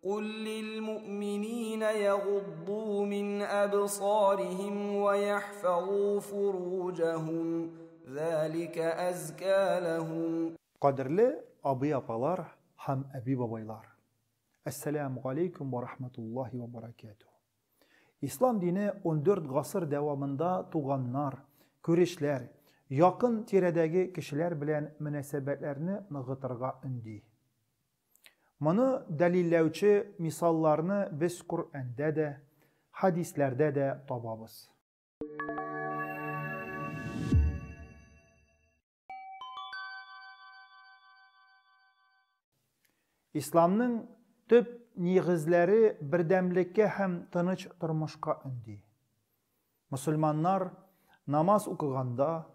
قل للمؤمنين يغضوا من أبصارهم ويحفظوا فروجهم ذلك أزكى لهم. Qadrli abi-apalar ham abi-babaylar. Assalamu alaikum wa rahmatullahi wa barakatuh. İslam dini 14 gasır devamında tuğanlar, körüşler, yakın tiredagi kişiler bilen münasebetlerini nığıtırga ündi. Bunu delillevçi misallarını biz Kur'an'da da, hadislerde de tababız. İslam'ın tüp nigizleri birdemlikке hem tınıç turmuşka ündi. Müslümanlar namaz okuganda,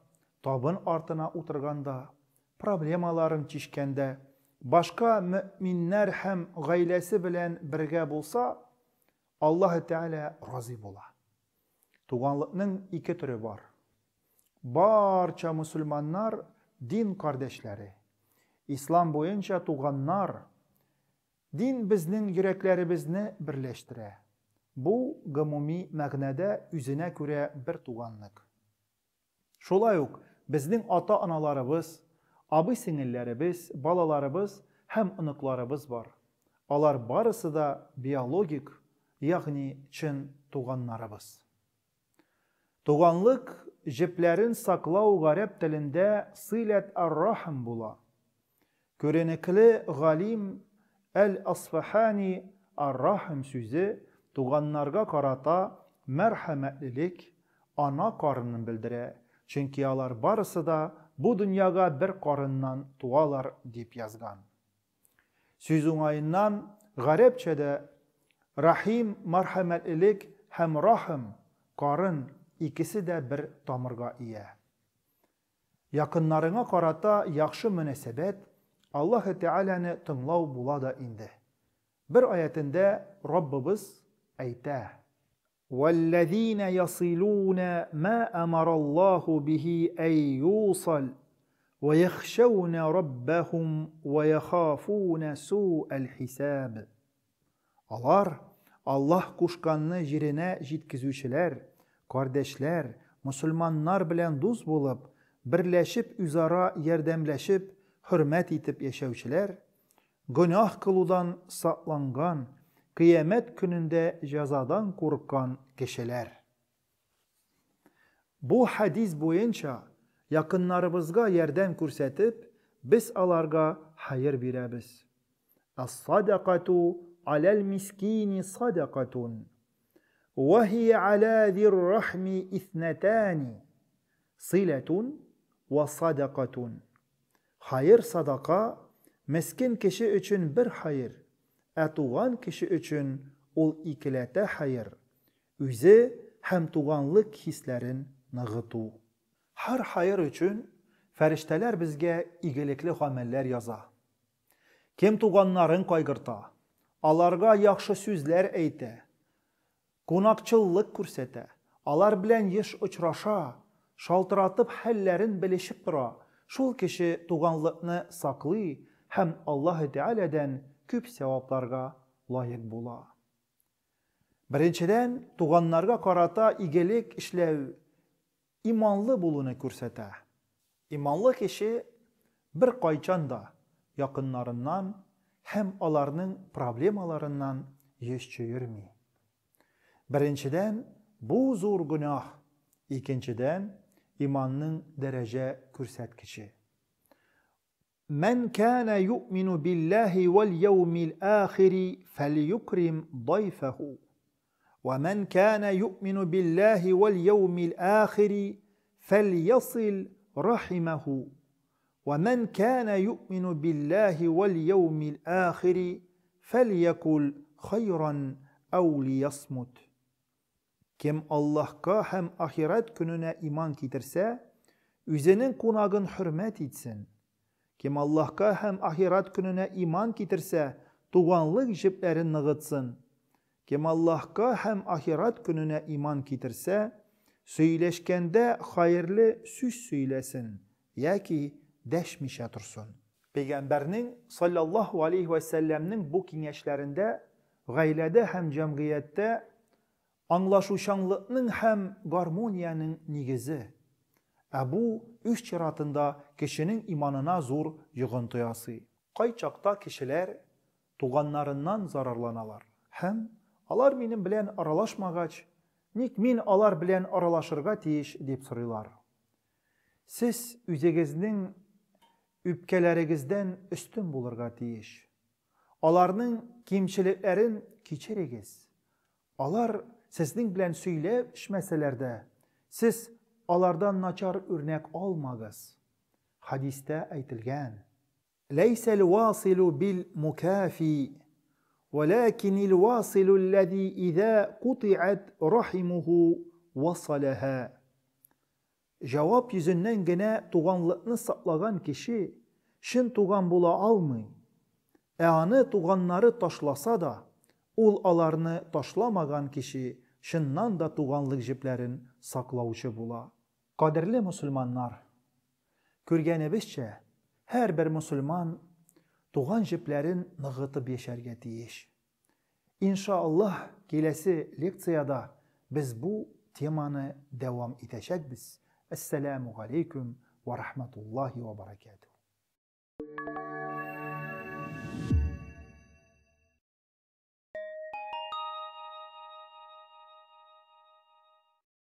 tabın artına oturganda, problemaların çişkende, başka müminler hem gaylesi bilen birge bulsa, Allah-u Teala razı bola. Tuğanlıkның iki türü var. Barça Müslümanlar din kardeşleri. İslam boyunca tuğanlar, din bizning yüreklerimizni birleştire. Bu gümumi məgnədə üzünə görə bir tuğanlık. Şolay ok, bizning ata-analarımız, abi-singillərimiz, balalarımız hem ınıklarımız var. Alar barısı da biyologik, yani çın tuğanlarımız. Tuğanlık, jiplerin saklav garip dilinde silet ar-rahim bula. Görenekli galim El-Asfahani ar-rahim sözü tuğanlarga karata merhametlilik, ana karnını bildire. Çünkü alar barısı da bu dünyaga bir karından tuğalar deyip yazgan. Sözün ayından garipçede rahim, merhametlilik hem rahim, karın ikisi de bir tamırga iyi. Yakınlarına karata yakşı münasebet Allah-u Teala'nı tınlav bula da indi. Bir ayetinde Rabbimiz ayta: وَالَّذ۪ينَ يَصِلُونَ مَا أَمَرَ اللّٰهُ بِهِ اَنْ يُوصَلْ وَيَخْشَوْنَ رَبَّهُمْ وَيَخَافُونَ سُوءَ الْحِسَابِ. Alar, Allah kuşkanını jirine jitkizüçiler, kardeşler, Müslümanlar bilen duz bulup, birleşip üzara yerdemleşip, hürmet etip yaşavçiler, günah kılıdan saklangan, kıyamet gününde cezadan korkan kişiler. Bu hadis boyunca yakınlarımızga yerden kursetip, biz alarga hayır birebiz. As-sadakatu alel miskini sadakatun, ve hiye ala zirrahmi ithnetani, siletun ve sadakatun. Hayır sadaka, meskin kişi için bir hayır, tuğan kişi için ol ikilete hayır. Üzü hem tuğanlık hislerin nığıtu. Her hayır için ferişteler bizge iyilikli ameller yaza. Kim tuğanların kaygırta, alarga yaxşı sözler eyte, konakçıllık kursete, alar bilen yiş uçraşa, şaltıratıp hallerin bilişip dura, şol kişi tuğanlıkını saklı hem Allah-u Teala'dan küp sevaplarga layık bula. Birinciden tuğanlarga karata iyilik işlev imanlı bulunu kursete. İmanlı kişi bir kayçan da yakınlarından hem alarının problemalarından yüz çevirmi. Birinciden bu zor günah, ikinciden imanın derece kürsetkişi. Men kana yu'minu billahi vel yevmil ahiri felyukrim dayfehu. Ve men kana yu'minu billahi vel yevmil ahiri felyasil rahimehu. Ve men kana yu'minu billahi vel yevmil ahiri felyekul hayran ev liyasmut. Kim Allah'a hem ahiret gününe iman getirse, üzerinin konağın hürmet etsin. Kim Allah'a hem ahiret gününe iman getirse, tuğanlık jiplerin nığıtsın. Kim Allah'a hem ahiret gününe iman getirse, söyleşkende hayırlı söz söylesin, ya ki deşmişe dursun. Peygamberinin sallallahu aleyhi ve sellem'nin bu kengeçlerinde гаиләдә һәм җәмгыятьтә аңлашучанлыкның һәм гармонияның нигезе. Ә бу үз чиратында кешенең иманына зур йогынты ясый. Кай чакта кешеләр туганнарыннан зарарланалар һәм алар минем белән аралашмагач, ник мин алар белән аралашырга тиеш дип сорыйлар. Сез үзегезнең үпкәләрегездән өстен булырга тиеш. Аларның кимчелекләрен кичерегез. Алар сезнең белән сөйләшмәсәләр дә, сез алардан начар үрнәк алмагыз. Хадистә әйтелгән: "Ләйсәл василу бил мукафи, валакинил василу аллази иза кути'ат рахимуху васалаха." Җавап йөзеннән генә туганлыкны саклаган кеше шын туган була алмый. Ә аны туганнары ташласа да, ул аларны ташламаган кеше шыннан да туганлык җепләрен саклаучы була. Кадерле мусульманнар, күргәнебезчә, һәрбер мусульман туган җепләрен ныгытып яшәргә тиеш. Иншааллаһ, киләсе лекцияда без бу теманы дәвам итәчәкбез. Ассаламу алейкум ва рахматуллахи ва баракатуһ.